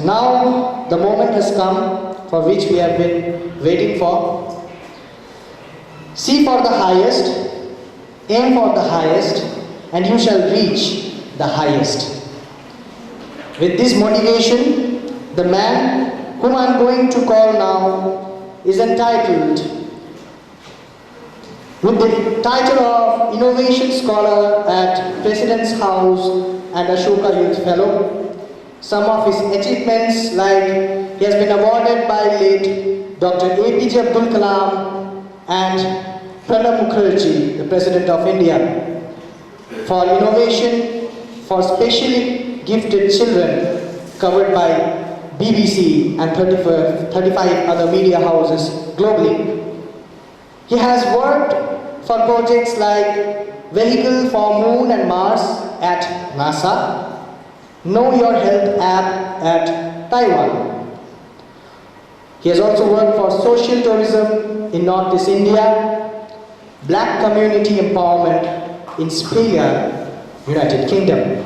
now the moment has come for which we have been waiting for. See for the highest, aim for the highest, and you shall reach the highest. With this motivation, the man whom I am going to call now is entitled with the title of Innovation Scholar at President's House and Ashoka Youth Fellow. Some of his achievements, like he has been awarded by late Dr. APJ Abdul Kalam and Pranab Mukherjee, the President of India, for innovation for specially gifted children, covered by BBC and 35 other media houses globally. He has worked for projects like Vehicle for Moon and Mars at NASA, Know Your Health app at Taiwan. He has also worked for social tourism in Northeast India, Black community empowerment in Speyer, United Kingdom.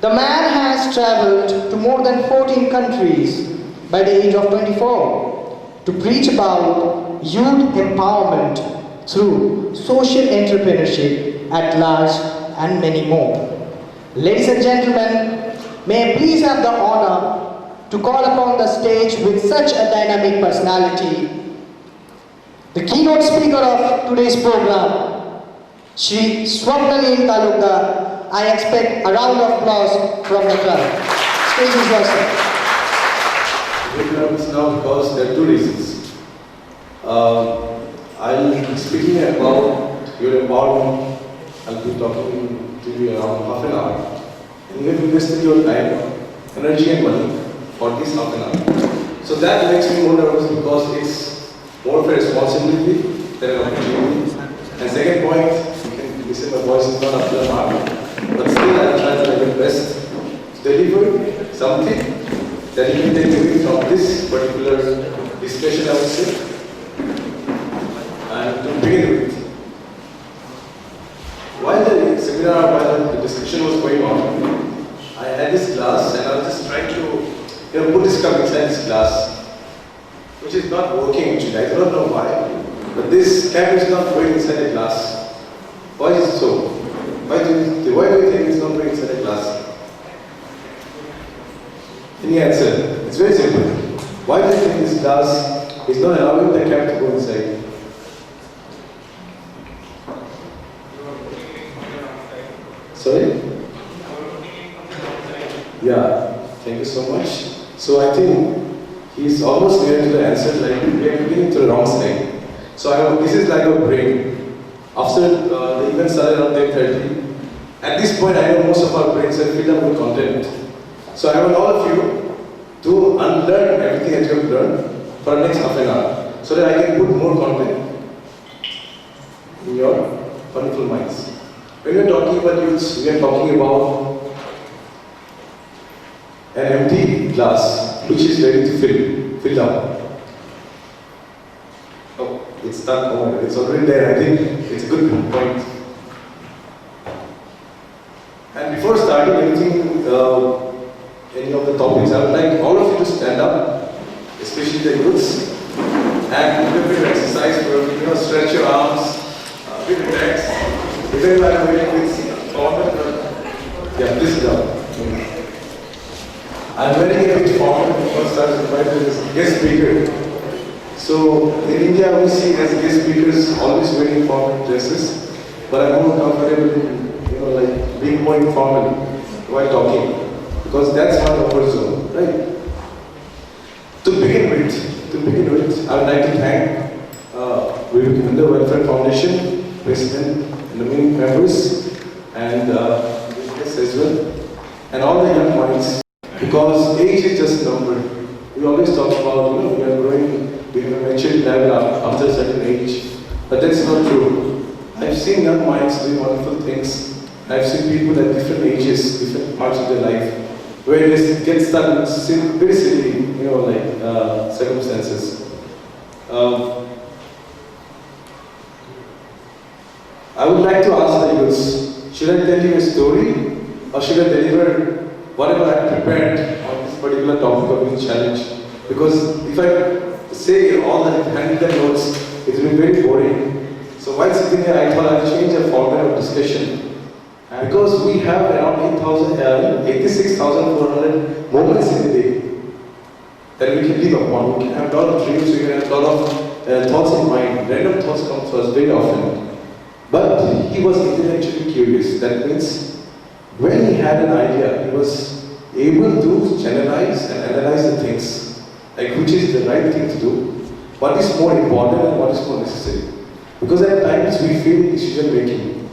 The man has traveled to more than 14 countries by the age of 24 to preach about youth empowerment through social entrepreneurship at large and many more. Ladies and gentlemen, may I please have the honor to call upon the stage with such a dynamic personality, the keynote speaker of today's program, Shri Swapnanil Talukdar. I expect a round of applause from the crowd. Stage is yours, sir. It's now because there are two reasons. I'll be speaking about your empowerment. I'll be talking to you around half an hour. And you have invested your time, energy and money for this half an hour. So that makes me more nervous because it's more of a responsibility than an opportunity. And second point, you can listen, my voice is not up to the mark. But still I'll try to my best to deliver something that you can take away from this particular discussion, I would say. And to begin with, while the seminar, while the discussion was going on, I had this glass and I was just trying to put this cup inside this glass, which is not working actually. I don't know why, but this cap is not going inside the glass. Why is it so? Why do you think it's not going inside a glass? Any answer? It's very simple. Why do you think this glass is not allowing the cap to go inside? Sorry? Yeah, thank you so much. So I think he's almost near to the answer, like we are beginning to the wrong side. So this is like a brain. After the event started around 10:30, at this point I know most of our brains are filled up with content. So I want all of you to unlearn everything that you have learned for the next half an hour, so that I can put more content in your wonderful minds. When we are talking about youths, we are talking about an empty glass which is ready to fill up. Oh, it's stuck. Oh, it's already there. I think it's a good point. And before starting anything, any of the topics, I would like all of you to stand up, especially the youths, and do a bit of exercise for stretch your arms, bit relax. Even while I'm waiting with formal, yeah, please down. I'm wearing a bit formal because I was invited as guest speaker. So in India we see as guest speakers always wearing formal dresses, but I'm more comfortable in like being more informal while talking, because that's my comfort zone, right? To begin with, I would like to thank Vivekananda Welfare Foundation, President and the many members, and guests as well, and all the young minds, because age is just a number. We always talk about, we are growing, we have a maturity level after a certain age, but that's not true. I've seen young minds doing wonderful things. I've seen people at different ages, different parts of their life, where they get stuck in very silly, circumstances. I would like to ask the youths, should I tell you a story, or should I deliver whatever I prepared on this particular topic of this challenge. Because if I say all the handwritten notes, it will be very boring. So while sitting here, I thought I'll change the format of discussion. And because we have around 86,400 moments in the day that we can live upon. We can have a lot of dreams, we can have a lot of thoughts in mind. Random thoughts come to us very often. But he was intellectually curious. That means when he had an idea, he was able to generalize and analyze the things, like which is the right thing to do, what is more important and what is more necessary. Because at times we fail in decision making.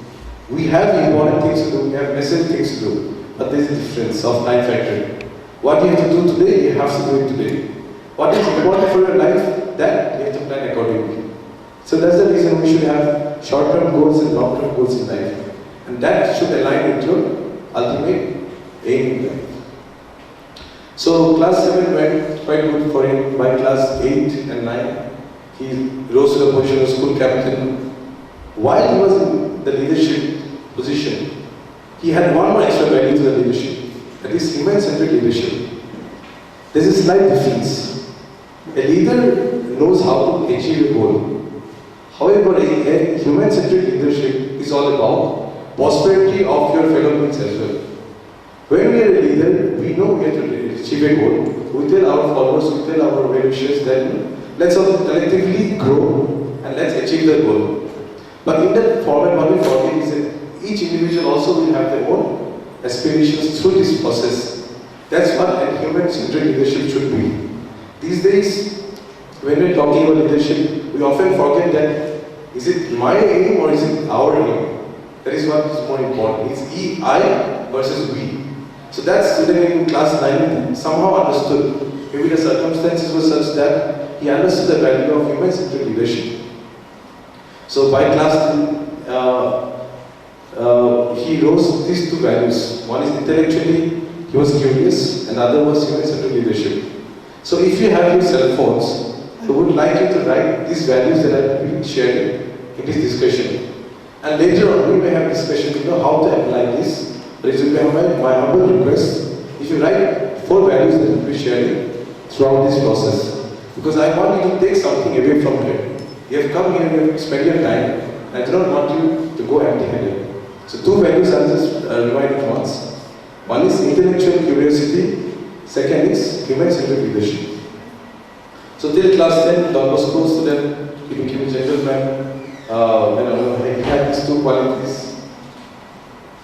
We have important things to do, we have necessary things to do, but there is a difference of time factor. What you have to do today, you have to do it today. What is important for your life, that you have to plan accordingly. So that's the reason we should have short-term goals and long-term goals in life. And that should align with your ultimate aim in life. So class 7 went quite good for him. By class 8 and 9, he rose to the position of school captain. While he was in the leadership position, he had one more extra value to the leadership. That is human-centered leadership. There is a slight difference. A leader knows how to achieve a goal. However, a human-centered leadership is all about prosperity of your fellow beings as well. When we are a leader, we know we have to achieve a goal. We tell our followers, we tell our well-wishers that let's all collectively grow and let's achieve the goal. But in that format, what we forget is that each individual also will have their own aspirations through this process. That's what a human-centered leadership should be. These days, when we're talking about leadership, we often forget that is it my aim or is it our aim? That is what is more important. It's I versus we. So that student in class 9 somehow understood. Maybe the circumstances were such that he understood the value of human-centered leadership. So by class 10, he rose these two values. One is intellectually, he was curious, and the other was human-centered leadership. So if you have your cell phones, I would like you to write these values that have been shared in this discussion. And later on, we may have discussion, how to apply this. But it will be my humble request, if you write 4 values that will be shared throughout this process. Because I want you to take something away from here. You have come here, you have spent your time, and I do not want you to go empty-handed. So 2 values I'll just remind at once. One is intellectual curiosity, second is human-centered leadership. So till class 10, Don Bosco student, he became a gentleman. He had these 2 qualities.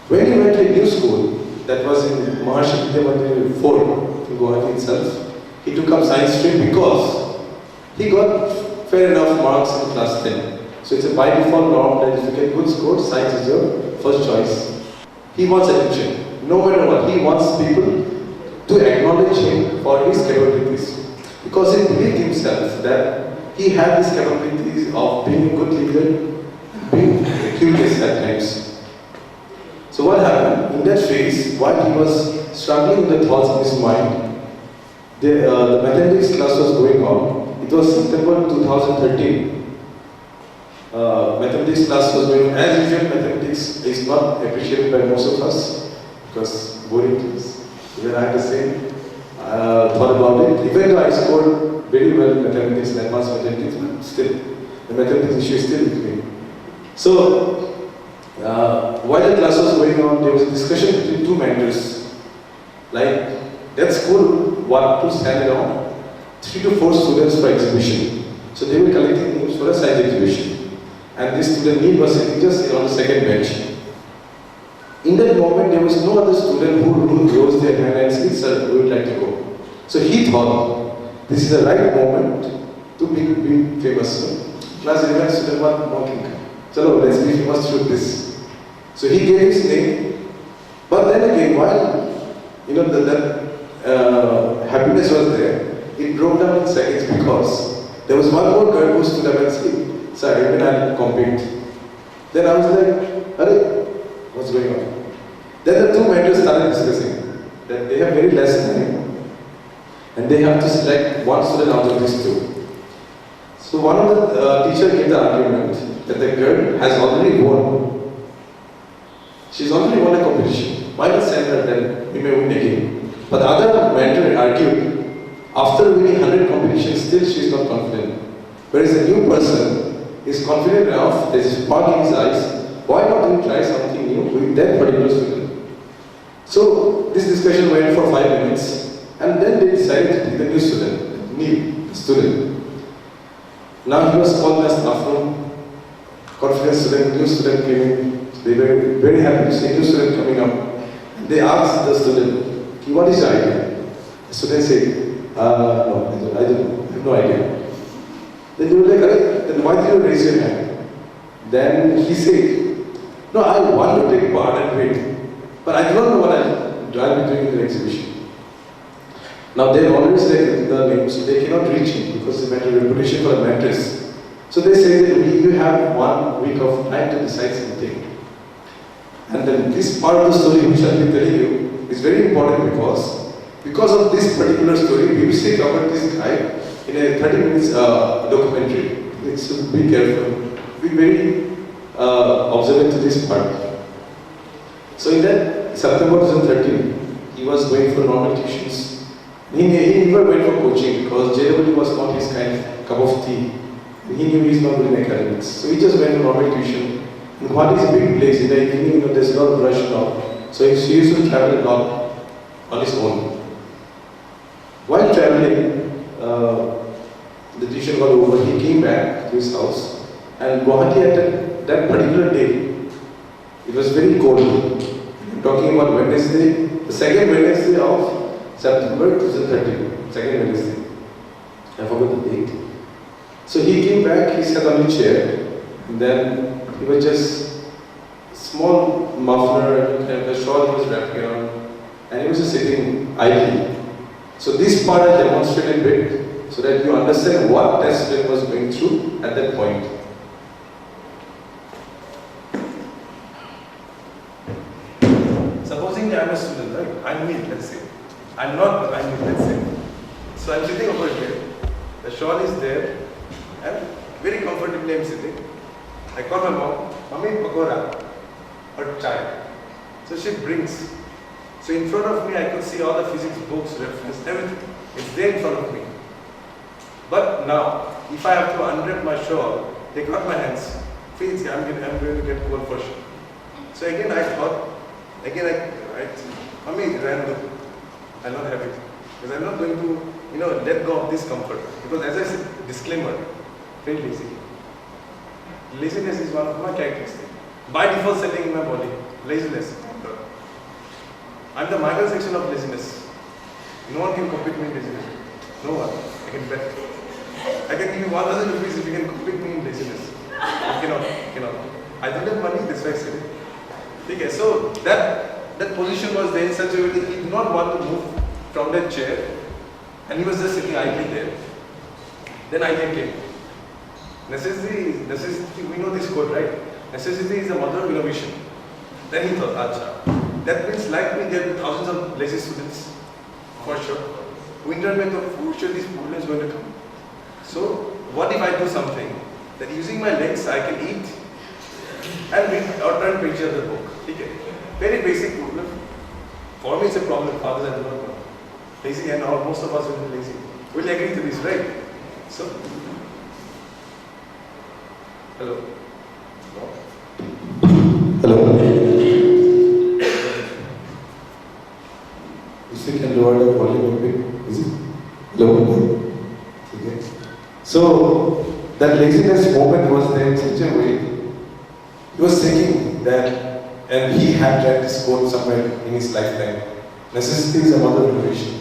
When he went to a new school, that was in Maharshi Vidya 4 in Guwahati itself, he took up science stream because he got fair enough marks in class 10. So it's a by default norm that if you get good score, science is your first choice. He wants attention, no matter what. He wants people to acknowledge him for his capabilities. Because he believed himself that he had these capabilities of being a good leader, being curious at times. So what happened? In that phase, while he was struggling with the thoughts in his mind, the mathematics class was going on. It was September 2013. Mathematics class was going on. As usual, mathematics is not appreciated by most of us because boring things. Even I have to say, thought about it. Even though I scored very well in mathematics and advanced mathematics, but still, the mathematics issue is still with me. So, while the class was going on, there was a discussion between 2 mentors. Like, that school wanted to send around 3 to 4 students for exhibition. So they were collecting names for a science exhibition. And this student, me, was sitting just on the second bench. In that moment, there was no other student who rose their hand and said, "Sir, we would like to go." So he thought, this is the right moment to be famous. Class 11 student was mocking. Chalo, let's be famous through this. So he gave his name. But then again, while that happiness was there, it broke down in seconds because there was one more girl who stood up and said, "Sir, even I'll compete." Then I was like, "Arey, what's going on?" Then the 2 mentors started discussing that they have very less time and they have to select one student out of these 2. So one of the teacher gave the argument that the girl has already won. She's already won a competition. Why not send her then? We may win again. But the other mentor argued, after winning 100 competitions, still she is not confident. Whereas a new person is confident enough, there is a spark in his eyes, why not you try something new with that particular student? So this discussion went for 5 minutes, and then they decided to take the new student, new student. Now he was called as Afro, confident student, new student came in. They were very happy to see new student coming up. They asked the student, what is your idea? The student said, no, I don't know, I have no idea. Then they were like, then why did you raise your hand? Then he said, no, I want to take part and win, but I don't know what I'll be doing in the exhibition. Now they always like the name, so they cannot reach him because they meant a reputation for the mentors. So they say that you have 1 week of time to decide something. And then this part of the story which I'll be telling you is very important because of this particular story, BBC covered this guy in a 30 minutes documentary. So be careful, be very observant to this part. So in that September 2013, he was going for normal tuitions. He never went for coaching because JW was not his kind of cup of tea. He knew he's not good in academics. So he just went for normal tuition. And Guwahati is a big place. In the evening, there's a lot of rush now. So he used to travel a lot on his own. While traveling, the tuition got over. He came back to his house. And Guwahati at that particular day, it was very cold. I'm talking about Wednesday, the second Wednesday of September 2013. Second Wednesday. I forgot the date. So he came back, he sat on a chair, and then he was just small muffler and a shawl he was wrapping around, and he was just sitting idly. So this part I demonstrated a bit so that you understand what that student was going through at that point. Supposing I'm a student, right? I'm me, let's say. I'm not, I'm me, let's say. So I'm sitting over here, the shawl is there, and very comfortably I'm sitting. I call my mom, Mummy, pakora or chai. So she brings. So in front of me I could see all the physics books, reference, everything. It's there in front of me. But now, if I have to unwrap my shawl, they cut my hands. Feels I'm going to get cold for sure. So again I thought, Mummy, random. I'll not have it. Because I'm not going to, let go of this comfort. Because as I said, disclaimer, very lazy. Laziness is one of my characteristics. By default setting in my body, laziness. I'm the minor section of laziness. No one can compete me in laziness. No one. I can bet. I can give you 1,000 rupees if you can compete me in laziness. You cannot. I don't have money, that's why I said it. Okay, so that position was there in such a way that he did not want to move from that chair, and he was just sitting idly there. Then idea came. Necessity, we know this quote, right? Necessity is the mother of innovation. Then he thought, acha, that means like me, there are thousands of lazy students, for sure. Winter mein to for sure these problems going to come. So, what if I do something that using my legs I can eat and read or turn page of the book? Okay. Very basic problem. For me it's a problem, fathers I do not know. Lazy, and all, most of us will be lazy. We'll agree to this, right? So, hello? Hello? If you can lower the volume a bit, is it? Hello? Okay. So, that laziness moment was there in such a way. He was thinking that, and he had read this quote somewhere in his lifetime. Necessity is a mother of innovation.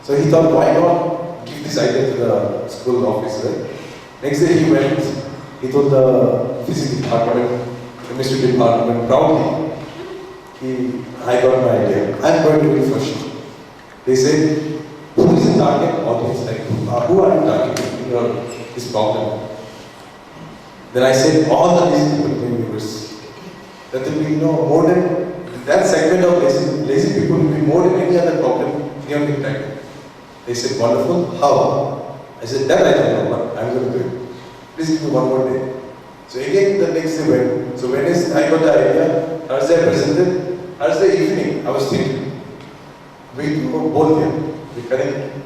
So he thought, why not give this idea to the school office, right? Next day he went, he told the physics department, chemistry department, proudly, I got my idea. I'm going to be for sure. They said, who is the target audience? Like, who are you targeting in this problem? Then I said, all the lazy people in the universe. That will be, more than, that segment of lazy people will be more than any other problem in your time. They said, wonderful, how? I said, that I don't know what, I'm going to do it. Please give me one more day. So again, the next day went. So Wednesday, I got the idea, Thursday I presented, Thursday evening, I was thinking, We both here. We connect.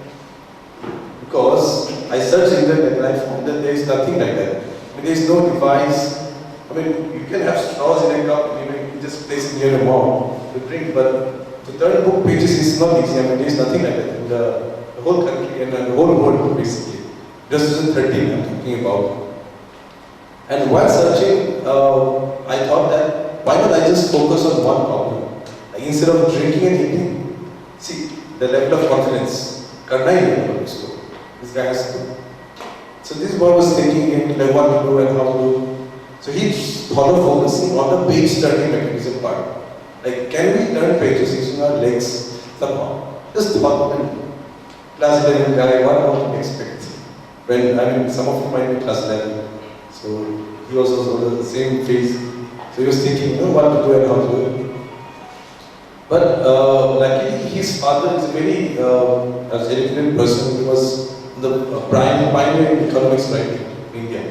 Because I searched internet and I found that there is nothing like that. I mean, there is no device. I mean, you can have straws in a cup and you just place it near the mouth to drink, but to turn book pages is not easy. I mean, there is nothing like that in the whole country and the whole world basically. Just 2013 I'm talking about. And while searching, I thought that why not I just focus on one problem? Like instead of drinking and eating, see the level of confidence. Karna hi nahi usko. This guy has to. So this boy was thinking like what to do and how to do. So he thought of focusing on the page turning mechanism part. Like can we turn pages using our legs somehow? Just thought and class 11 guy, what more to expect? When I mean some of you might be class 11. So he was also the same phase. So he was thinking, what to do and how to do it. But luckily his father is a very educated person. He was the pioneer in economics writing in India.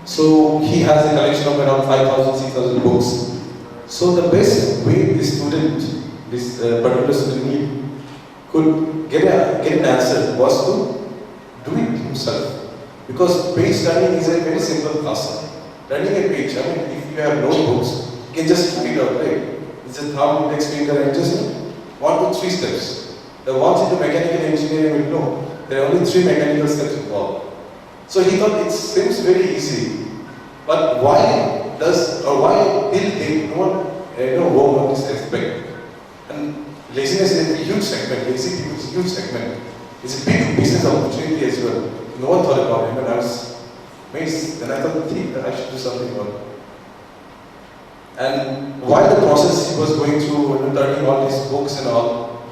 So he has a collection of around 5,000, 6,000 books. So the best way this student, this particular student could get an answer was to do it himself. Because page turning is a very simple task. Turning a page, I mean, if you have notebooks, you can just read out, right? It's a thumb, index finger, and just 1 to 3 steps. The ones into mechanical engineering will know there are only 3 mechanical steps involved. So he thought it seems very easy, but why will they no work on this aspect? And laziness is a huge segment. Lazy people is a huge segment. It's a big business opportunity as well. No one thought about it, but I was amazed. Then I thought, that I should do something about it. And while the process he was going through, turning all these books and all,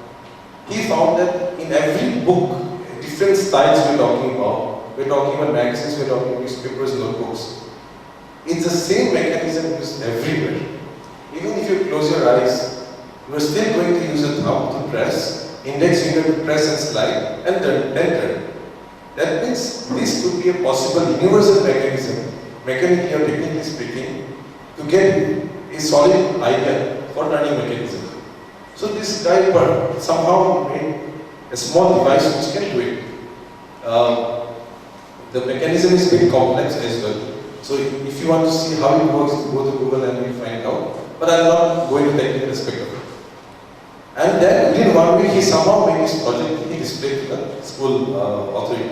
he found that in every book, different styles we're talking about. We're talking about magazines, we're talking about newspapers, notebooks. It's the same mechanism used everywhere. Even if you close your eyes, you're still going to use a thumb to press, index finger to press and slide, and then enter. That means this could be a possible universal mechanism, mechanically or technically speaking, to get a solid idea for turning mechanism. So this guy somehow made a small device which can do it. The mechanism is very complex as well. So if you want to see how it works, go to Google and you find out. But I'm not going to technical aspect of it. And then within 1 week, he somehow made his project, he displayed to the school authority.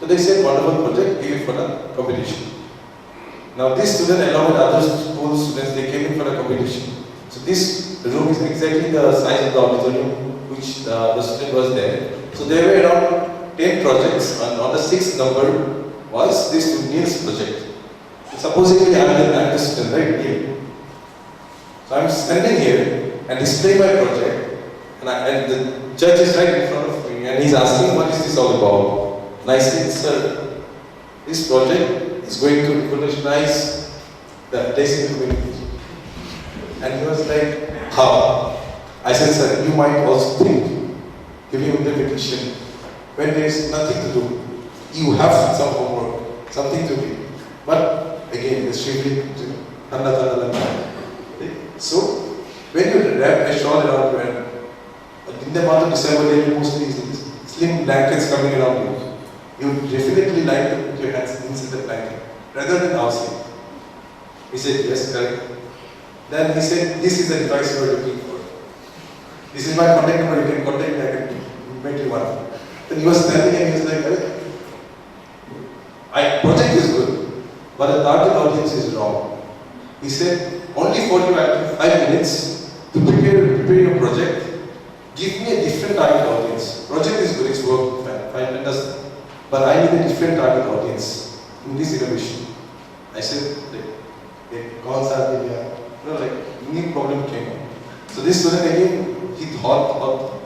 So they said, wonderful project, give it for the competition. Now this student along with other school students, they came in for the competition. So this room is exactly the size of the auditorium which the student was there. So there were around 10 projects, and on the 6th number was this Neil's project. So supposedly I'm the student, right? Neil. So I'm standing here and displaying my project, and the judge is right in front of me and he's asking, what is this all about? And I said, sir, this project is going to revolutionize the dancing community. And he was like, how? I said, sir, you might also think, giving him the petition, when there is nothing to do, you have some homework, something to do. But again, it's really, so when you wrap a shawl around you, and in the month of December, there will mostly slim blankets coming around you. You definitely like to put your hands inside the blanket rather than outside. He said, yes, correct. Then he said, this is the device you are looking for. This is my contact number, you can contact me, I can make you one. Then he was standing and he was like, project is good, but the target audience is wrong. He said, only 45 minutes to prepare your project. Give me a different target audience. Project is good, it's work, fine, fantastic. But I need a different target audience in this innovation. I said, new problem came up. So this student again, he thought,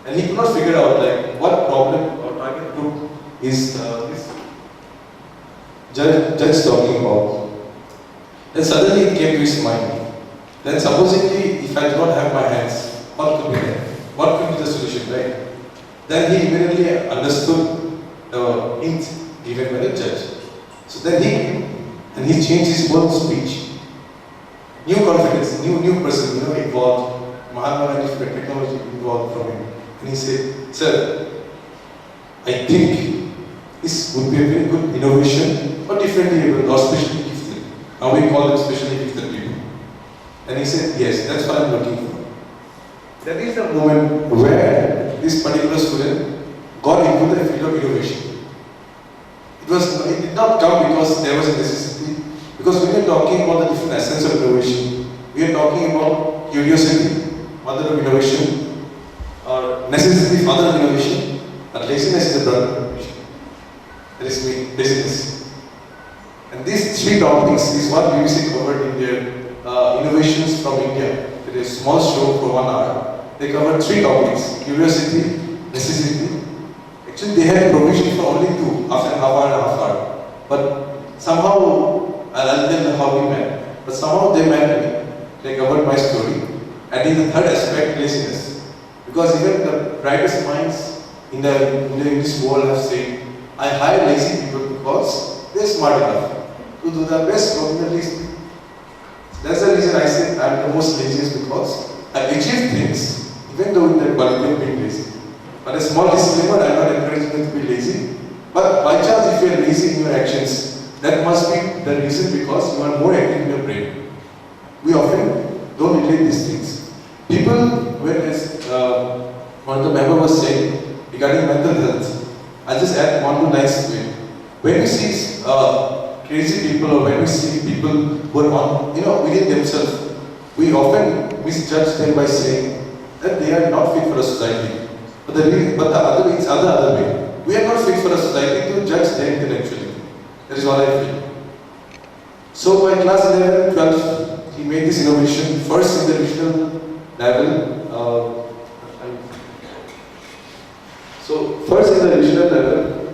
and he could not figure out what problem or target group is this judge talking about. Then suddenly it came to his mind. Then supposedly, if I do not have my hands, what could be there? What could be the solution, right? Then he immediately understood the hint given by the judge. So then he came and he changed his whole speech. New confidence, new person, involved. kind of technology involved from him. And he said, sir, I think this would be a very good innovation or differently able or specially gifted. Now we call them specially gifted people. And he said, yes, that's what I'm looking for. That is the moment where this particular student got into the field of innovation. It did not come because there was a necessity, because we are talking about the different essence of innovation. We are talking about curiosity, mother of innovation, or necessity, father of innovation, but laziness is the brother of innovation. That is laziness. And these three topics is what BBC covered in their innovations from India. It is a small show for 1 hour. They covered three topics: curiosity, necessity. Actually, they had provision for only two, after half hour. But somehow, I'll tell you how we met. But somehow they met me. They covered my story. And in the third aspect, laziness. Because even the brightest minds in this world have said, I hire lazy people because they're smart enough to do the best work in the least. That's the reason I said I'm the most laziest, because I've achieved things even though in that quality of being lazy. But a small disclaimer, I'm not encouraging you to be lazy. But by chance, if you are lazy in your actions, that must be the reason, because you are more active in your brain. We often don't relate these things. People, when as one of the members was saying regarding mental health, I'll just add one nice way. When we see crazy people, or when we see people who are within themselves, we often misjudge them by saying that they are not fit for a society. But the other way, it's other way. We are not fit for a society to judge them intellectually. That is what I feel. So by class 11 and 12, he made this innovation first in the regional level. So first in the regional level,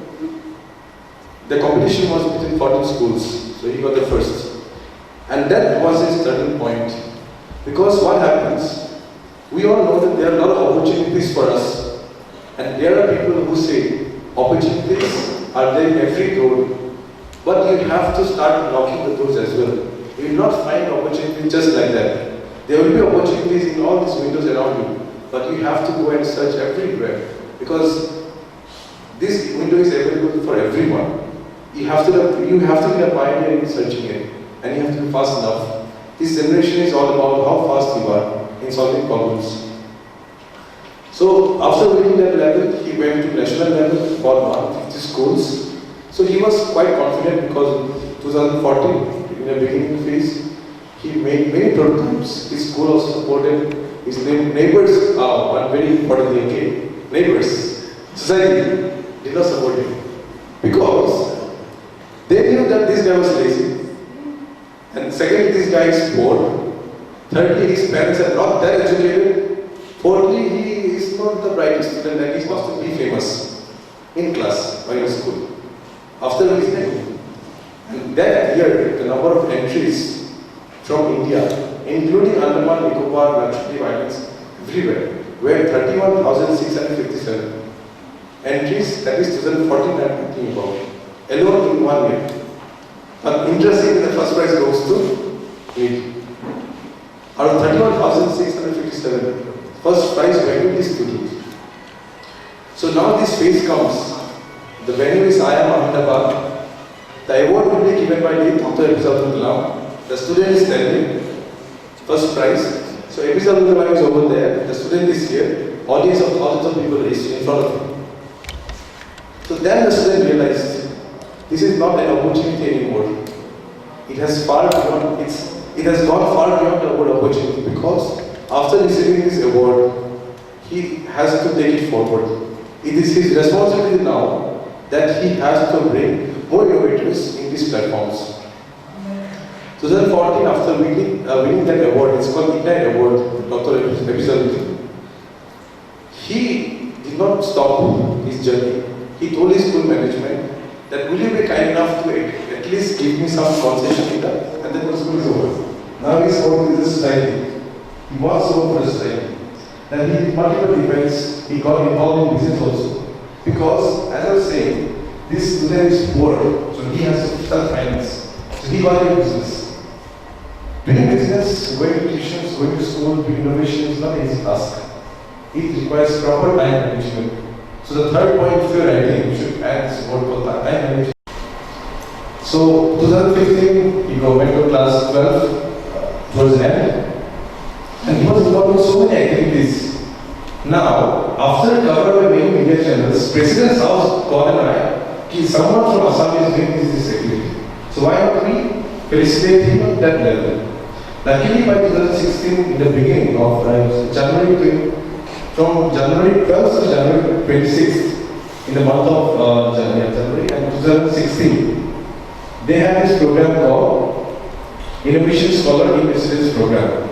the competition was between 14 schools. So he got the first. And that was his turning point. Because what happens, we all know that there are a lot of opportunities for us. And there are people who say, opportunities are there in every door. But you have to start knocking the doors as well. You will not find opportunities just like that. There will be opportunities in all these windows around you. But you have to go and search everywhere. Because this window is available for everyone. You have to be a pioneer in searching it. And you have to be fast enough. This generation is all about how fast you are in solving problems. So after winning that level, he went to national level for 150 schools. So he was quite confident, because in 2014, in the beginning phase, he made many prototypes. His school also supported his neighbors. One very important thing again, neighbors, society did not support him, because they knew that this guy was lazy. And secondly, this guy is poor. Thirdly, his parents are not that educated. Fourthly, he is not the brightest student, and he wants to be famous in class or in school. After his name. And that year, the number of entries from India, including Andaman, Nicobar, Lakshadweep Islands, everywhere, were 31,657. Entries, that is 2014 I'm talking about, alone in 1 year. But interestingly, the first prize goes to me. Out of 31,657, first prize went to this student. So now this phase comes. The venue is IIM Ahmedabad. The award will be given by late Dr. APJ Abdul Kalam. The student is standing. First prize. So APJ Abdul Kalam is over there. The student is here. Audience of thousands of people raised in front of him. So then the student realized this is not an opportunity anymore. It has gone far beyond the word opportunity, because after receiving this award, he has to take it forward. It is his responsibility now that he has to bring more innovators in these platforms. 2014, after winning that award, it's called Ignite Award, Dr. APJ. He did not stop his journey. He told his school management that, will you be kind enough to at least give me some concession in that? And then the school is over. Now he's working with the society. He wants to work for the society. Then he did multiple events. He got involved in business also. Because, as I was saying, this student is poor, so he has to self-finance. So he got into business. Doing business, going to tuitions, going to school, doing innovation is not an easy task. It requires proper time management. So the third point, if you're writing, you should add this word called time management. So 2015, he went to class 12 towards the end, and he was involved in so many activities. Now, after covered by many media channels, President's House called and I, someone from Assam is doing this activity. So why not we felicitate him at that level? Luckily, by 2016, in the beginning of from January 12th to January 26th, in the month of January and 2016, they had this program called Innovation Scholar in Residence Program.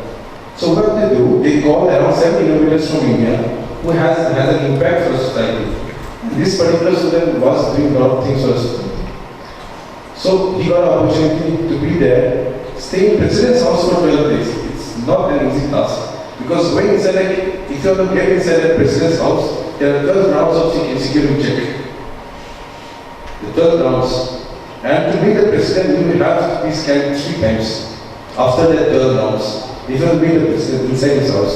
So what they do, they call around 7 innovators from India who has an impact for society. This particular student was doing a lot of things for society. So he got an opportunity to be there, stay in President's House for 12 days. It's not an easy task. Because when it's like, if you want to get inside the President's House, there are 12 rounds of security check. The 12 rounds. And to meet the President, you will have to be scanned 3 times after the 12 rounds. If you want to meet the President inside his house.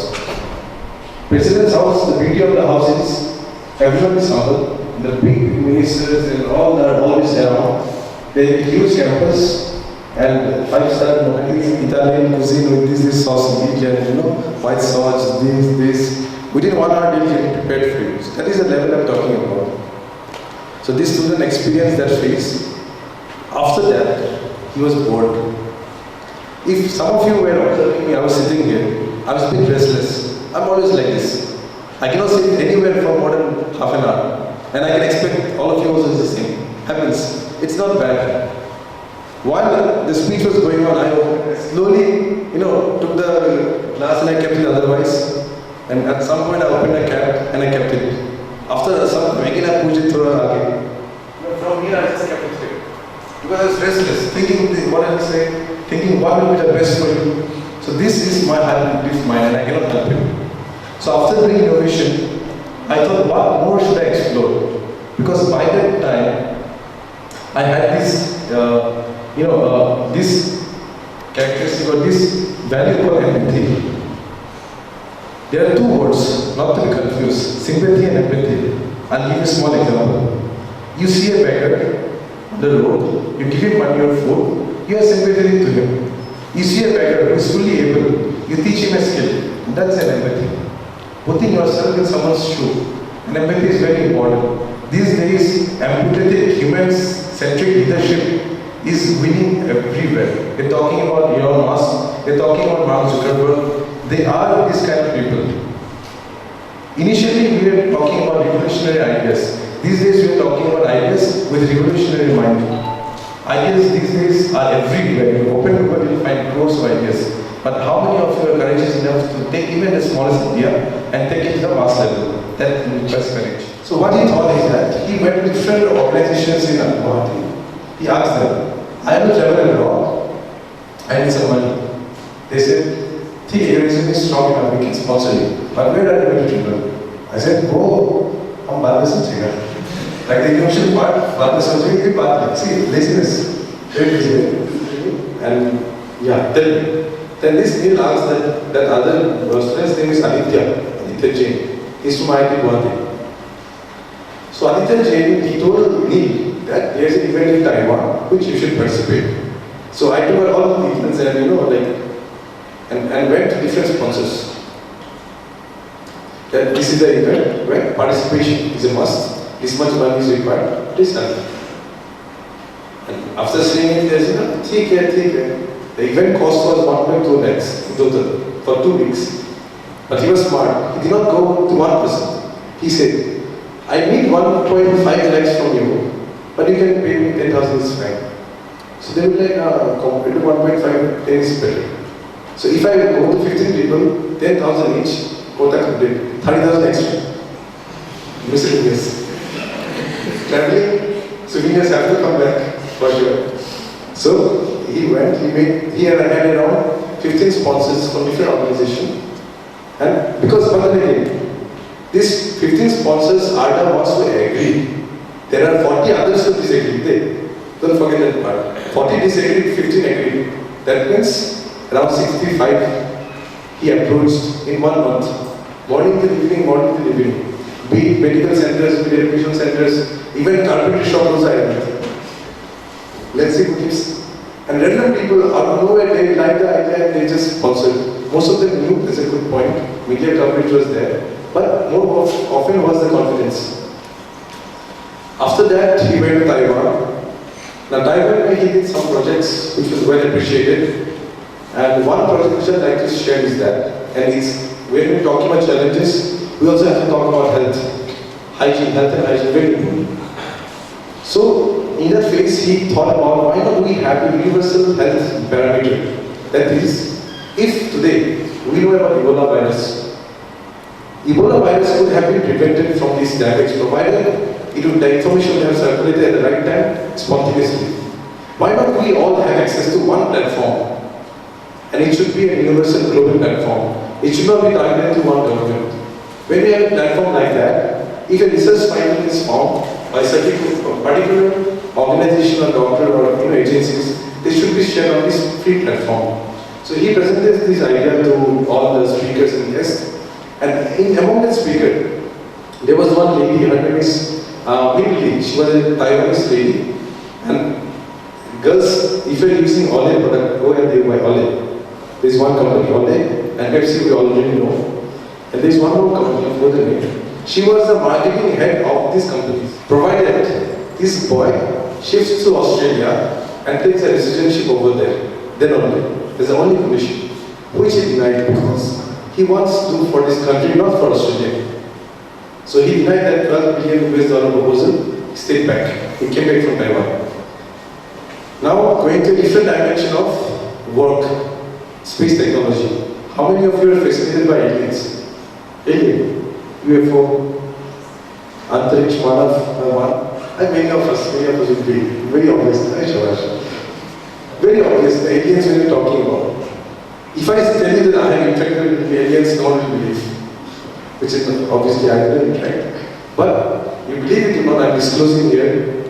President's House, the beauty of the house is, everyone is humble. The big ministers and all are always around. They have a huge campus and 5-star Italian cuisine with this sausage and white sauce, this. Within 1 hour they will get prepared for you. So that is the level I'm talking about. So this student experienced that phase. After that, he was bored. If some of you were observing me, I was sitting here. I was a bit restless. I'm always like this. I cannot sit anywhere for more than half an hour. And I can expect all of you also is the same. Happens. It's not bad. While the speech was going on, I slowly, took the glass and I kept it otherwise. And at some point I opened a cap and I kept it. After some, again I pushed it through again. From here I just kept it straight. Because I was restless, thinking what I will say, thinking what will be the best for you. So this is my habit, mind, and I cannot help it. So after doing innovation, I thought, what more should I explore? Because by that time, I had this, this characteristic or this value called empathy. There are 2 words, not to be confused, sympathy and empathy. I'll give you a small example. You see a beggar on the road, you give him money or food, you are sympathetic to him. You see a beggar who is fully able, you teach him a skill. That's an empathy. Putting yourself in someone's shoe. And empathy is very important. These days, empathetic, human-centric leadership is winning everywhere. They're talking about Elon Musk, they're talking about Mark Zuckerberg. They are this kind of people. Initially, we were talking about revolutionary ideas. These days, we are talking about ideas with revolutionary mind. Ideas these days are everywhere. You open Google, you'll find crores of ideas. But how many of you are courageous enough to take even the smallest idea and take it to the mass level? That requires courage. So what he thought is that he went to different organizations in Guwahati. He asked them, I will travel abroad. I need some money. They said, your resume is strong enough, we can sponsor you. But where are you going to travel? I said, go, I'm bad with like the emotional part, bad with part. See, laziness. Very lazy. And yeah, then this Neil asked that other student's name is Aditya Jain. He's from IIT Guwahati. So Aditya Jain, he told Neil that there's an event in Taiwan which you should participate. So I took all the events and and went to different sponsors. That this is the event where participation is a must. This much money is required. Please help. And after seeing it, there's take care. The event cost was 1.2 lakhs in total for 2 weeks. But he was smart. He did not go to one person. He said, I need 1.5 lakhs from you, but you can pay me 10,000 is fine. So they were like, compared to 1.5, 10 is better. So if I go to 15 people, 10,000 each, quota complete, 30,000 extra. Miscellaneous. Traveling, souvenirs have to come back for sure. So he went, he had around 15 sponsors from different organizations. And because these 15 sponsors are the ones who agree. There are 40 others who disagree. Don't forget that part. 40 disagree, 15 agree. That means Around 65, he approached in 1 month. Morning till evening, morning till evening. Be it medical centers, be it education centers, even carpentry shop also I went. Let's see tips. And random people out of nowhere, they liked the idea and they just sponsored. Most of them knew that's a good point. Media coverage was there. But more often was the confidence. After that, he went to Taiwan. Now, Taiwan, he did some projects which was well appreciated. And one project which I'd like to share is that, and it's when we're talking about challenges, we also have to talk about health. Hygiene, health and hygiene, very important. So, in that phase, he thought about why not we have a universal health parameter. That is, if today we know about Ebola virus, Ebola virus could have been prevented from this damage provided the information would have circulated at the right time spontaneously. Why not we all have access to one platform? And it should be a universal global platform. It should not be targeted to one government. When we have a platform like that, if a research finding is found by certain particular organization or doctor or agencies, they should be shared on this free platform. So he presented this idea to all the speakers and guests. And among the speakers, there was one lady, her name is Minli. She was a Taiwanese lady. And girls, if you are using Olay product, go and they buy Olay. There is one company, Olay, and Pepsi we already know. And there is one more company, for the name. She was the marketing head of this company. Provided this boy shifts to Australia and takes a residency over there, then only. That's the only condition, which he denied because he wants to do for this country, not for Australia. So he denied that $12 billion proposal, he stayed back. He came back from Taiwan. Now, going to a different dimension of work, space technology. How many of you are fascinated by aliens? Alien, UFO, Antariksh, Manav, and many of us will be very obvious. Very obvious, aliens when you're talking about. If I tell you that I am infected with aliens, no one will believe. Which is obviously I will interact. But you believe it or not, I'm disclosing here.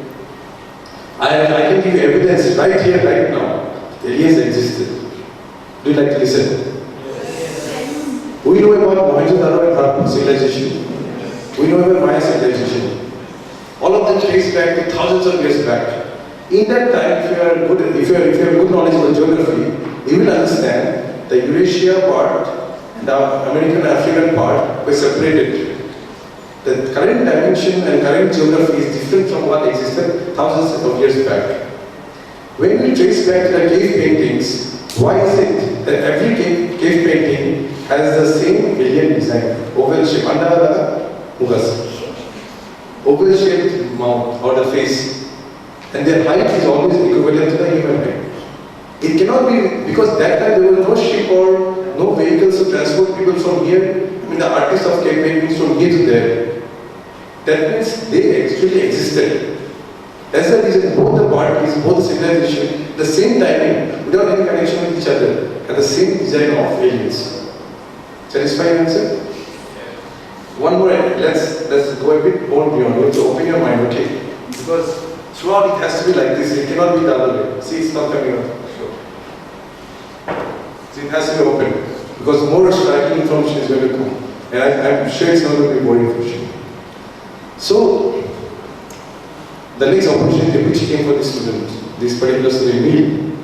I can give you evidence right here, right now. Aliens existed. Do you like to listen? Yes. We know about Mohenjo-daro and Harappan civilization. We know about Maya civilization. All of them trace back to thousands of years back. In that time, if you have good knowledge of geography, you will understand the Eurasia part and the American African part were separated. The current dimension and current geography is different from what existed thousands of years back. When we trace back to the cave paintings, why is it that every cave painting has the same alien design? Oval shape, oval shaped mouth or the face. And their height is always equivalent to the human height. It cannot be, because that time there was no ship or no vehicles to transport people from here. I mean, the artists of cave paintings from here to there. That means they actually existed. That's the reason both the parties, both the civilization, the same timing, without any connection with each other, had the same design of aliens. Satisfying answer? One more, let's go a bit more beyond. You have to open your mind, okay? Because throughout it has to be like this, it cannot be the other way. See, it's not coming out. Sure. So it has to be open. Because more striking information is going to come. And I'm sure it's not going to be more information. So, the next opportunity which came for this student, this particular student, Neil,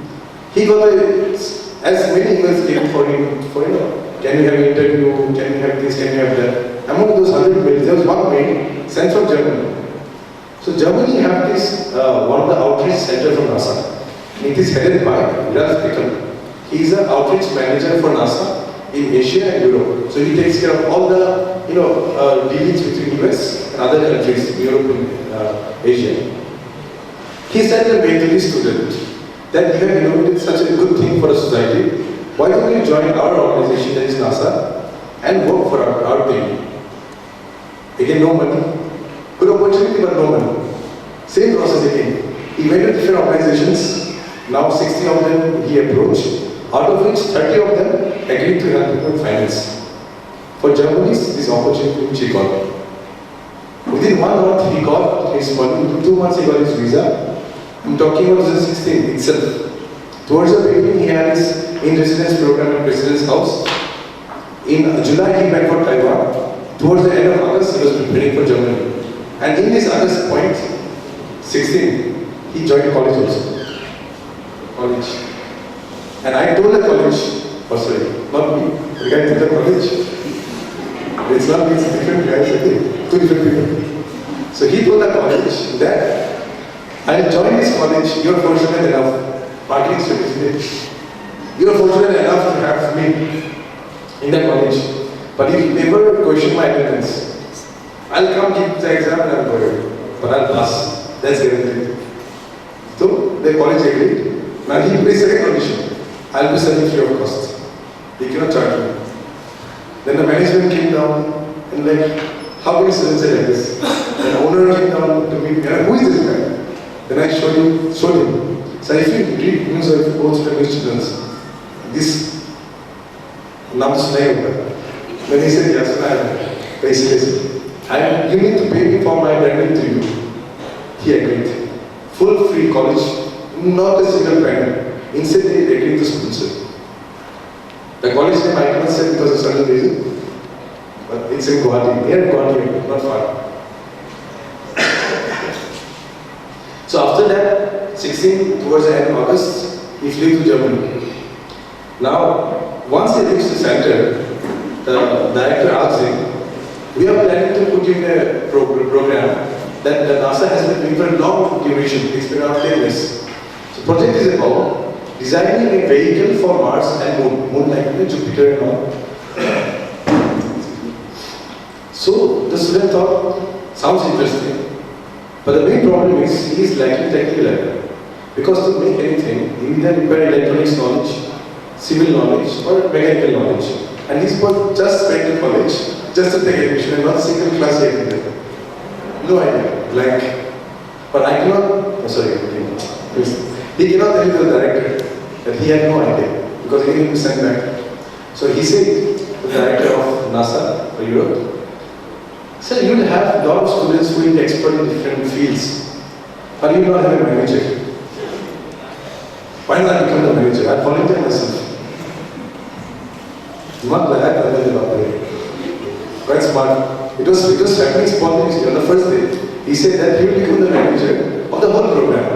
he got as many emails came for him, can you have an interview, can you have this, can you have that. Among those 100 mails, there was one mail sent from Germany. So Germany have this, one of the outreach center from NASA. It is headed by Ralph Pickel. He is an outreach manager for NASA in Asia and Europe. So he takes care of all the, dealings between US and other countries, Europe and Asia. He sent a mail to this student that you have innovated such a good thing for the society. Why don't you join our organization, that is NASA, and work for our team? Again, no money. Good opportunity, but no money. Same process again. He went to different organizations. Now 60 of them he approached, out of which 30 of them agreed to help him with finance. For Germany, this opportunity which he got. Within 1 month he got his money. Within 2 months he got his visa. I'm talking about 2016 itself. Towards the beginning he had his in residence program at President's House. In July, he went for Taiwan. Towards the end of August, he was preparing for Germany. And in this August point, 16, he joined college also. College. And I told the college, not me, the guy in the college. It's not me, it's different guys, okay? Two different people. So he told the college that I'll join this college, you're fortunate enough, marketing studies, you're fortunate enough to have me in the college. But if you never question my attendance, I'll come give the exam and I'll go ahead. But I'll pass. That's guaranteed. So the college agreed. Now he placed a condition. I'll be serving free of cost. He cannot charge me. Then the management came down and like, how can you say like this? And the owner came down to meet me. Who is this guy? Then I showed him. So if you read news of both the news students, this comes name. Then he said, yes, I am. Basically, you need to pay me for my branding to you. He agreed. Full free college, not a single brand. Instead, they agreed to sponsor. The college name I cannot say because of certain reason, but it's in Guwahati, near Guwahati, not far. So after that, 16, towards the end of August, he flew to Germany. Now, once he reached the center, the director asked him, we are planning to put in a program that the NASA has been doing for a long duration. It's been around 10 years. So project is about designing a vehicle for Mars and Moon like Jupiter and all. So the student thought, sounds interesting. But the main problem is he is lacking technical level. Because to make anything, you either require electronics knowledge, civil knowledge, or mechanical knowledge. And he's just went to college just to take admission and not a single class yet. No idea. Blank. But I cannot, he cannot tell the director that he had no idea because he didn't send back. So he said to the director of NASA for Europe, sir, you will have a lot of students who will be expert in different fields, but you will not have a manager. Why not become the manager? I'll volunteer myself. Not like that, quite smart. It was happening spontaneously on the first day. He said that he will become the manager of the whole program.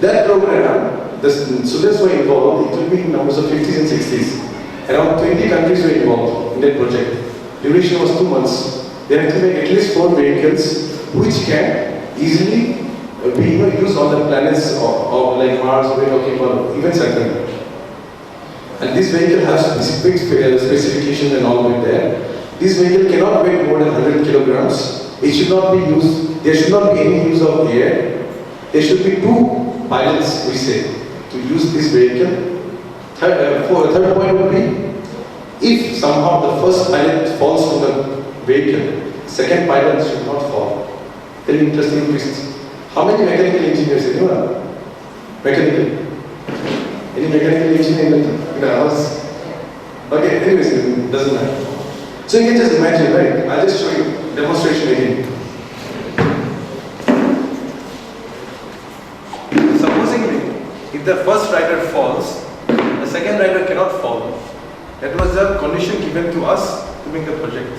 That program, the students were involved, it will be in numbers of 50s and 60s. Around 20 countries were involved in that project. Duration was 2 months. They had to make at least 4 vehicles which can easily be used on the planets of like Mars, we're talking about, even Saturn. And this vehicle has specific specifications and all of it there. This vehicle cannot weigh more than 100 kilograms. It should not be used, there should not be any use of air. There should be 2 pilots, we say, to use this vehicle. Third point would be, if somehow the first pilot falls from the vehicle, second pilot should not fall. Very interesting twist. How many mechanical engineers anyone? Mechanical? Any mechanical engineer in the house? Okay, anyways, it doesn't matter. So you can just imagine, right? I'll just show you demonstration again. Supposing if the first rider falls, the second rider cannot fall. That was the condition given to us to make the project.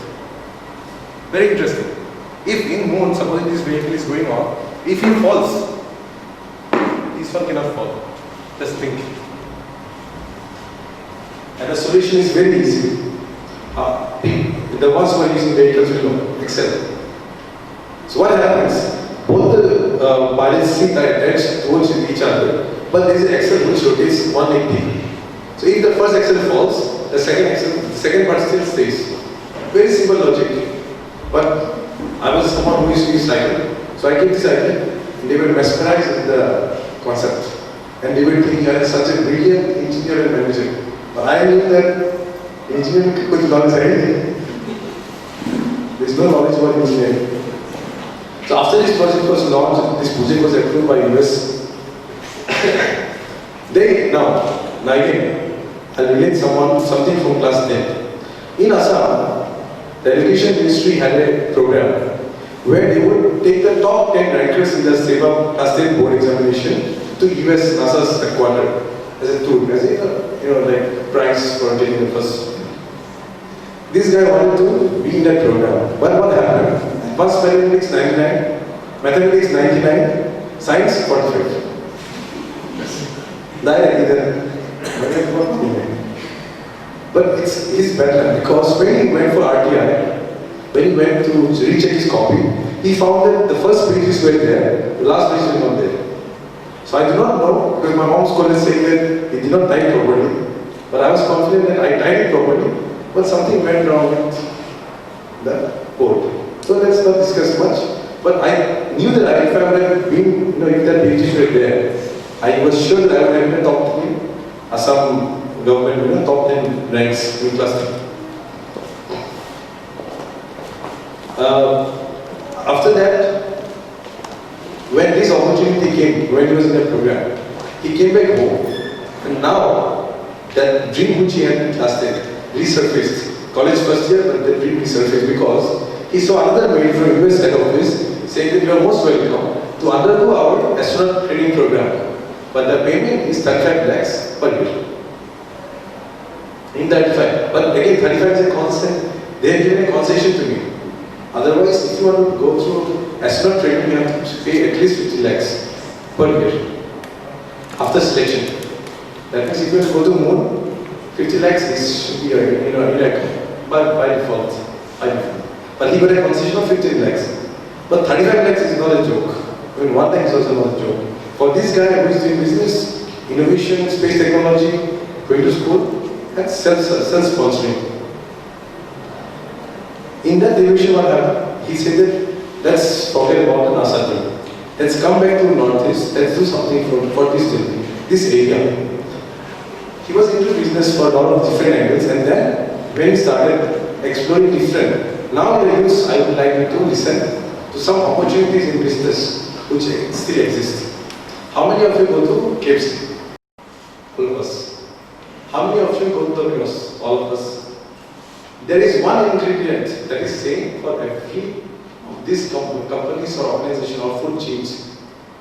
Very interesting. If in moon, supposing this vehicle is going on, if he falls, this one cannot fall. Just think. And the solution is very easy. The ones who are using vehicles will know, excel. So what happens? Both the pilots sit attached towards each other, but there is an axle which rotates 180. So if the first axle falls, the second part still stays. Very simple logic. But I was someone who used to use cycle. So I gave this idea, and they were mesmerized with the concept. And they were thinking, I am such a brilliant engineer and manager. But I knew that engineering could not say anything. There is no knowledge about engineering. So after this project was launched, this project was approved by US. Now again, I'll relate something from class 10. In Assam, the education ministry had a program where they would take the top 10 rankers in the SEVA class 10 board examination to US NASA's headquarters as a tour, as like prize for getting the first. This guy wanted to be in that program. But what happened? First mathematics 99, mathematics 99, science 45. But it's his better because when he went for RTI, when he went to recheck his copy, he found that the first pages were there, the last page was not there. So I do not know because my mom's called and saying that he did not type properly. But I was confident that I typed it properly, but something went wrong with the code. So let's not discuss much. But I knew that if I would have been, if that pages were there, I was sure that I would have been top 3 Assam government, top 10 ranks in class 3. After that, when this opportunity came, when he was in the program, he came back home, and now that dream which he had in class 10 resurfaced. College first year, but the dream resurfaced because he saw another mail from US head office saying that you are most welcome to undergo our astronaut training program, but the payment is 35 lakhs per year. In 35, but again 35 is a constant. They have given a concession to me. Otherwise, if you want to go through astronaut training, you have to pay at least 50 lakhs per year after selection. That means if you want to go to the moon, 50 lakhs should be by default. But he got a concession of 15 lakhs. But 35 lakhs is not a joke. I mean, 1 lakh is also not a joke. For this guy who is doing business, innovation, space technology, going to school, that's self-sponsoring. In that division, what happened? He said that let's forget about the NASA thing. Let's come back to Northeast. Let's do something for this area. He was into business for a lot of different angles, and then when he started exploring different, now I would like you to listen to some opportunities in business which still exist. How many of you go to KFC? All of us. How many of you go to the Cross? All of us. There is one ingredient that is same for every of these companies or organization or food chains.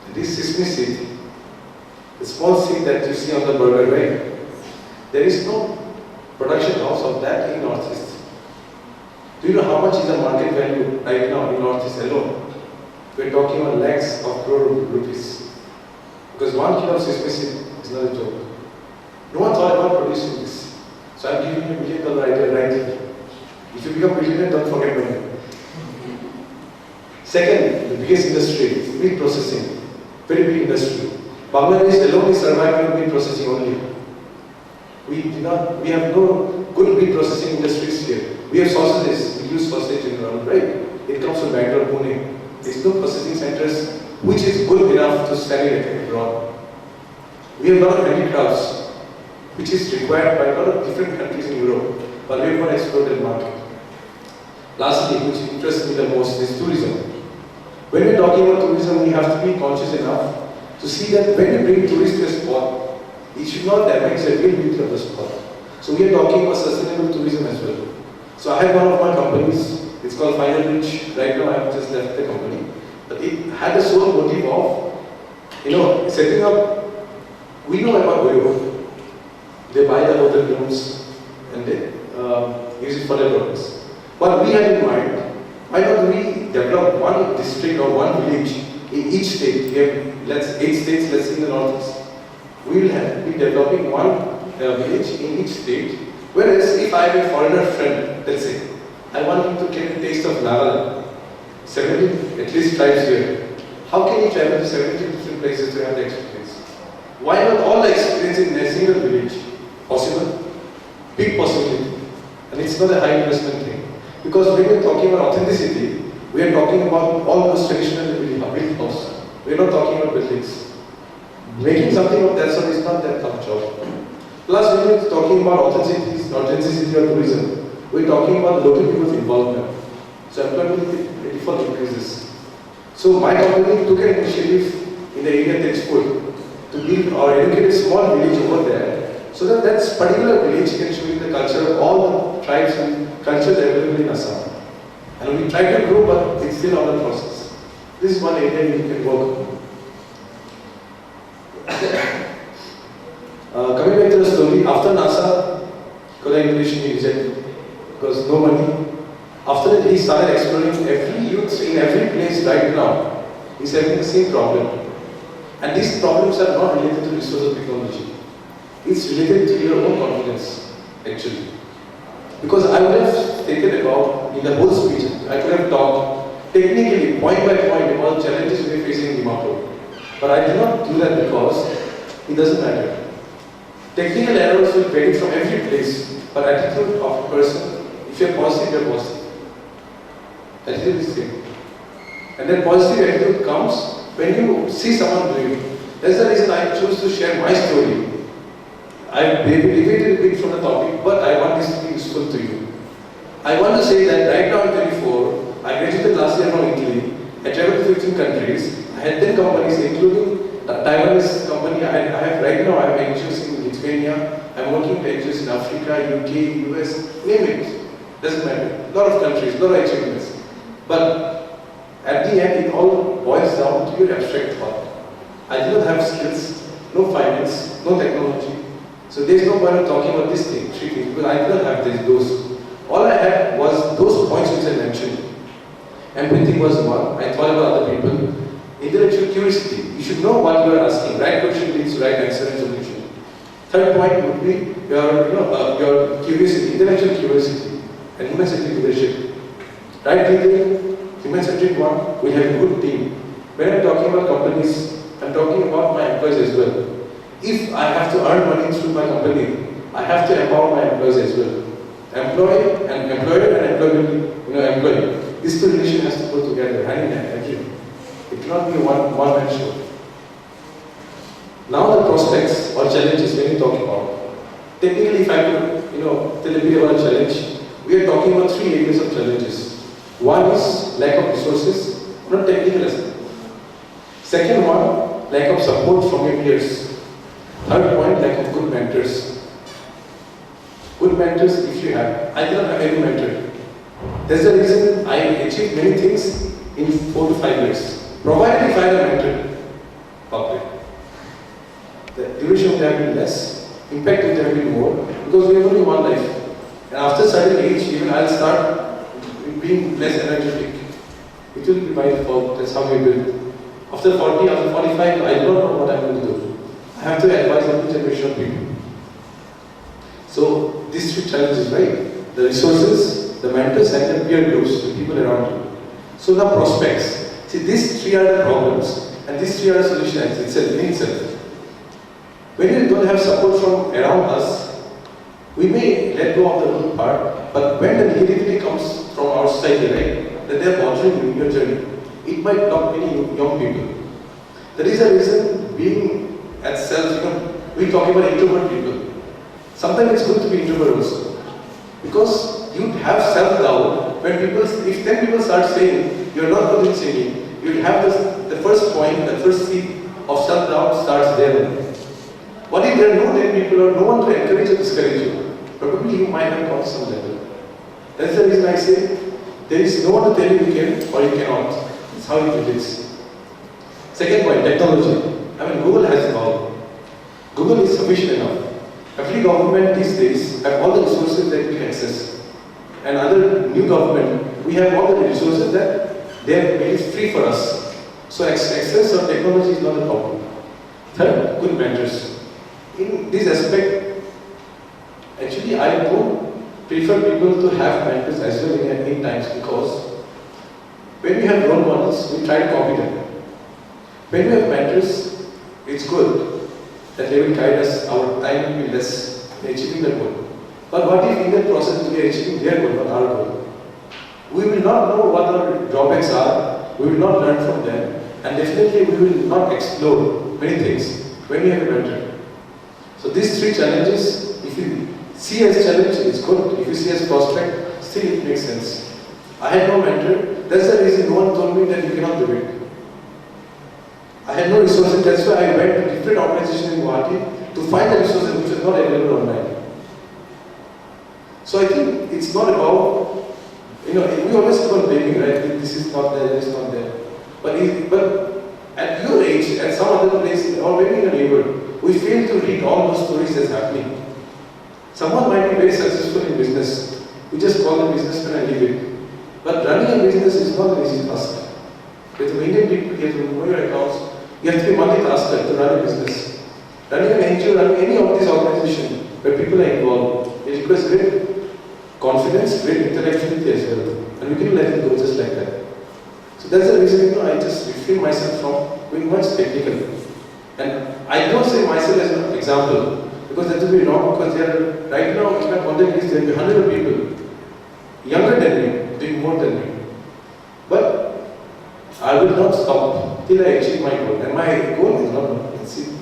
That is sesame seed. The small seed that you see on the burger, right? There is no production house of that in Northeast. Do you know how much is the market value right now in Northeast alone? We are talking about lakhs of crore rupees. Because 1 kilo of sesame seed is not a joke. No one thought about producing this. So I am giving you $1 million idea right here. If you become billionaire, don't forget my name. Second, the biggest industry is meat processing. Very big industry. Bangladesh alone is surviving on meat processing only. We have no good meat processing industries here. We have sausages. We use sausage in around, right? It comes from Bangalore, Pune. There is no processing centers which is good enough to sell it abroad. We have a lot of handicrafts, which is required by a lot of different countries in Europe, but we have not explored that market. Lastly, which interests me the most is tourism. When we are talking about tourism, we have to be conscious enough to see that when we bring tourists to a spot, it should not damage the real beauty of the spot. So we are talking about sustainable tourism as well. So I have one of my companies, it's called Final Reach. Right now I have just left the company. But it had the sole motive of, setting up, we know about Oyo. They buy the hotel rooms and they use it for their purpose. But we had in mind, why not we develop one district or one village in each state? We have 8 states, let's say in the Northeast. We will be developing one village in each state. Whereas if I have a foreigner friend, let's say, I want him to get a taste of Nagaland, 70 at least tribes here. How can he travel to 70 different places to have the experience? Why not all the experience in a single village? Possible? Big possibility. And it's not a high investment thing. Because when we are talking about authenticity, we are talking about all those traditional built houses. We are not talking about buildings. Making something of that sort is not that tough job. Plus, when we are talking about authenticity of tourism, we are talking about local people's involvement. So employment default increases. So my company took an initiative in the area Tenure to build or educate a small village over there, so that that particular village can show you the culture of all the tribes and cultures available in Assam. And we try to grow, but it's still on the process. This is one area you can work on. Coming back to the story, after after NASA, collaboration he rejected because no money. After that, he started exploring every youth in every place right now is having the same problem. And these problems are not related to resource or technology. It's related to your own confidence, actually. Because I would have taken about, in the whole speech, I could have talked technically, point by point, about challenges we are facing in Dimapur. But I did not do that because it doesn't matter. Technical errors will vary from every place, but attitude of a person, if you are positive, you are positive. Attitude is the same. And that positive attitude comes when you see someone doing it. That's the reason I choose to share my story. I deviated a bit from the topic, but I want this to be useful to you. I want to say that right now I'm 24, I graduated last year from Italy, I traveled to 15 countries, I had 10 companies including Taiwanese company, I have right now, I have NGOs in Lithuania, I'm working with NGOs in Africa, UK, US, name it. Doesn't matter. A lot of countries, a lot of achievements. But at the end, it all boils down to your abstract thought. I did not have skills, no finance, no technology. So there's no point of talking about this thing, three things, because I did not have those. All I had was those points which I mentioned. Empathy was one. I thought about other people. Intellectual curiosity. You should know what you are asking. Right question leads to right answer and solution. Third point would be your curiosity, intellectual curiosity, and human-centric leadership. Right thinking, human-centric one, we have a good team. When I'm talking about companies, I'm talking about my employees as well. If I have to earn money through my company, I have to empower my employees as well. Employer and employee. These two relations has to go together, hand in hand, actually. It cannot be a one-man show. Now the prospects or challenges when you talk about. Technically, if I could, tell a bit about a challenge, we are talking about three areas of challenges. One is lack of resources, not technical aspect. Second one, lack of support from your peers. Third point, lack of good mentors. Good mentors, if you have. I did not have any mentor. That's the reason I achieved many things in 4 to 5 years. Provided if I had a mentor, public. The duration would have been less, impact would have been more, because we have only one life. And after a certain age, even I'll start being less energetic. It will be my fault, that's how we build. After 40, after 45, I don't know what I'm going to do. I have to advise the new generation of people. So, these three challenges, right? The resources, the mentors, and the peer groups, the people around you. So now prospects. See, these three are the problems, and these three are the solutions in itself. When we don't have support from around us, we may let go of the good part, but when the negativity comes from our society, right, that they are bothering you in your journey, it might block many young people. That is the reason being at self, we talk about introvert people. Sometimes it's good to be introvert also. Because you have self-doubt when if 10 people start saying you're not good in singing, you have the first point, the first seed of self-doubt starts there. What if there are no 10 people or no one to encourage or discourage you? Probably you might have gone some level. That's the reason I say there is no one to tell you you can or you cannot. It's how you do this. Second point, technology. Google has it all. Google is sufficient enough. Every government these days have all the resources that we can access. And other new government, we have all the resources that they have made it free for us. So access of technology is not a problem. Third, good mentors. In this aspect, actually I don't prefer people to have mentors as well in times, because when we have role models, we try to copy them. When we have mentors, it's good that they will guide us, our time will be less in achieving the goal. But what if in that process we are achieving their goal, not our goal? We will not know what our drawbacks are, we will not learn from them, and definitely we will not explore many things when we have a mentor. So these three challenges, if you see as challenge, it's good. If you see as prospect, still it makes sense. I had no mentor, that's the reason no one told me that you cannot do it. I had no resources, that's why I went to different organizations in Guwahati to find the resources which are not available online. So I think it's not about, we always keep on blaming, right? This is not there, this is not there. But at your age, at some other place, or maybe in a neighborhood, we fail to read all those stories that's happening. Someone might be very successful in business. You just call them businessman and leave it. But running a business is not an easy task. You have to maintain people, you have to know your accounts, you have to be multitasker to run a business. Running an NGO, running any of these organizations where people are involved, it requires great confidence, great intellectuality as well. And we can let it go just like that. So that's the reason I just refrain myself from being much technical. And I don't say myself as an example, because that will be wrong, because right now, if I'm wondering, there will be hundreds of people, younger than me, doing more than me. But I will not stop till I achieve my goal. And my goal is not, let's see.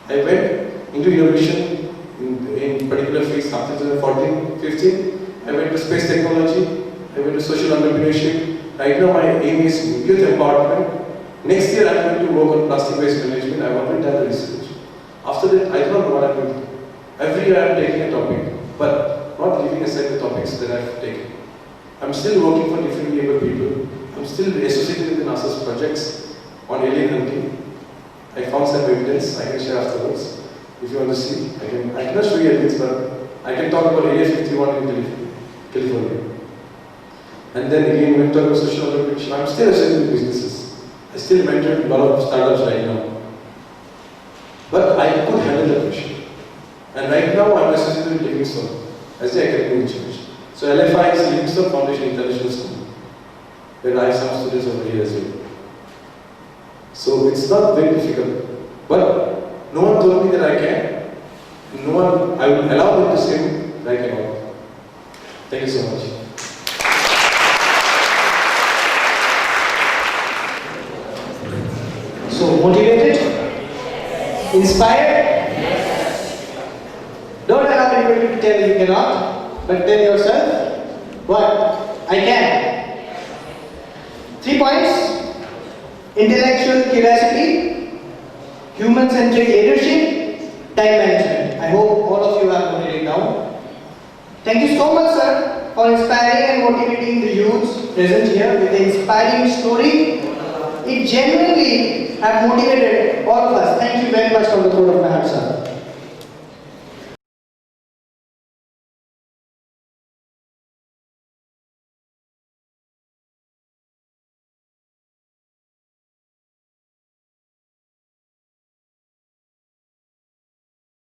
I went into innovation in particular fields after 2014, 15. I went to space technology, I went to social entrepreneurship. Right now my aim is youth empowerment. Next year I am going to work on plastic waste management. I have already done the research. After that, I don't know what I am going to do. Every year I am taking a topic, but not leaving aside the topics that I have taken. I am still working for different able people. I am still associated with NASA's projects on alien hunting. I found some evidence I can share afterwards. If you want to see, I cannot show you evidence, but I can talk about Area 51 in California. And then again, when we talk about social entrepreneurship, I am still associated with businesses. I still mentor a lot of startups right now. But I could handle the pressure. And right now I am associated with Livingstone as the academic church. So LFI is Livingstone Foundation International School, where I have some students over here as well. So it's not very difficult. But no one told me that I can. No one, I will allow them to say that I cannot. Thank you so much. So motivated? Inspired? Don't allow anybody to tell you cannot, but tell yourself, what? I can. 3 points. Intellectual curiosity, human-centric leadership, time management. I hope all of you have noted it down. Thank you so much, sir, for inspiring and motivating the youths present here with the inspiring story. It genuinely have motivated all of us. Thank you very much from the throat of my heart, sir.